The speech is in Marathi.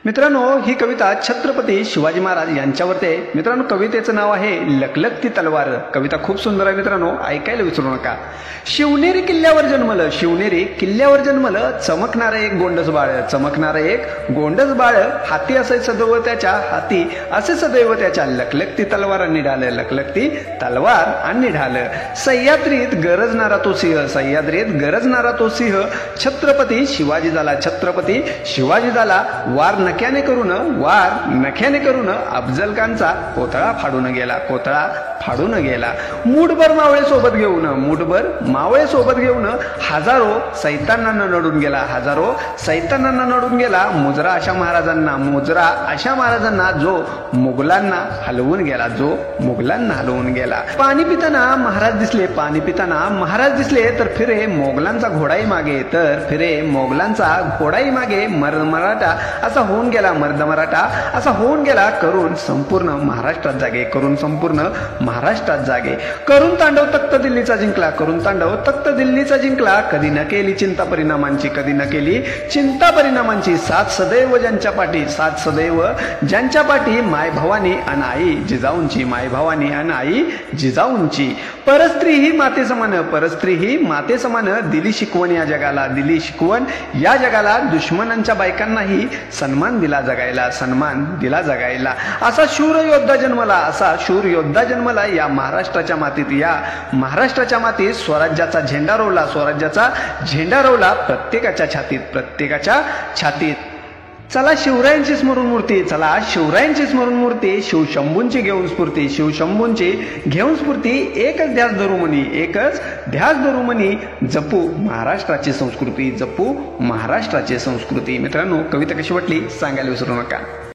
मित्रांनो, ही कविता छत्रपती शिवाजी महाराज यांच्यावरती आहे। मित्रांनो, कवितेचं नाव आहे लखलखती तलवार। कविता खूप सुंदर आहे मित्रांनो, ऐकायला विसरू नका। शिवनेरी किल्ल्यावर जन्मलं, शिवनेरी किल्ल्यावर जन्मलं, चमकणारं एक गोंडस बाळ, चमकणारं एक गोंडस बाळ, हाती असे सदैव त्याच्या, हाती असे सदैव त्याच्या, लखलखती तलवार आणि ढाल, लखलखती तलवार आणि ढाल। सह्याद्रीत गरजणारा तो सिंह, सह्याद्रीत गरजणारा तो सिंह, छत्रपती शिवाजी झाला, छत्रपती शिवाजी झाला। वार नख्याने करून अफजल खानचा कोथळा फाडून गेला, कोथळा फाडून गेला। मूठभर मावळे सोबत घेऊन, मूठभर मावळे सोबत घेऊन, हजारो सैतानांना नडून गेला, हजारो सैतानांना नडून गेला। मुजरा अशा महाराजांना, मुजरा अशा महाराजांना जो मुघलांना हलवून गेला, जो मुघलांना हलवून गेला। पाणी पिताना महाराज दिसले, पाणी पिताना महाराज दिसले, तर फिरे मोगलांचा घोडाई मागे, तर फिरे मोगलांचा घोडाई मागे। मर्द मराठा असा होऊन गेला, मर्द मराठा असा होऊन गेला, करून संपूर्ण महाराष्ट्रात जागे, करून संपूर्ण महाराष्ट्रात जागे। करून तांडव तख्त दिल्लीचा जिंकला, करून तांडव तख्त दिल्लीचा जिंकला। कधी न केली चिंता परिणामांची, कधी न केली चिंता परिणामांची। साथ सदैव ज्यांच्या पाठी, साथ सदैव ज्यांच्या पाठी, माय भवानी अन आई जिजाऊंची, माय भवानी अन आई जिजाऊंची। परस्त्री ही माते समान, परस्त्री ही माते समान, दिली शिकवण या जगाला, दिली शिकवण या जगाला। दुश्मनांच्या बायकांनाही सन्मान दिला जगायला, सन्मान दिला जगायला। असा शूर योद्धा जन्मला, असा शूर योद्धा जन्मला या महाराष्ट्राच्या मातीत, या महाराष्ट्राच्या मातीत। स्वराज्याचा झेंडा रोवला, स्वराज्याचा झेंडा रोवला प्रत्येकाच्या छातीत, प्रत्येकाच्या छातीत। चला शिवरायांची स्मरण मूर्ती, चला शिवरायांची स्मरण मूर्ती, शिवशंभूंची घेऊन स्फूर्ती, शिवशंभूंची घेऊन स्फूर्ती। एकच ध्यास धरू मनी, एकच ध्यास धरू मनी, जपू महाराष्ट्राची संस्कृती, जपू महाराष्ट्राची संस्कृती। मित्रांनो, कविता कशी वाटली सांगायला विसरू नका।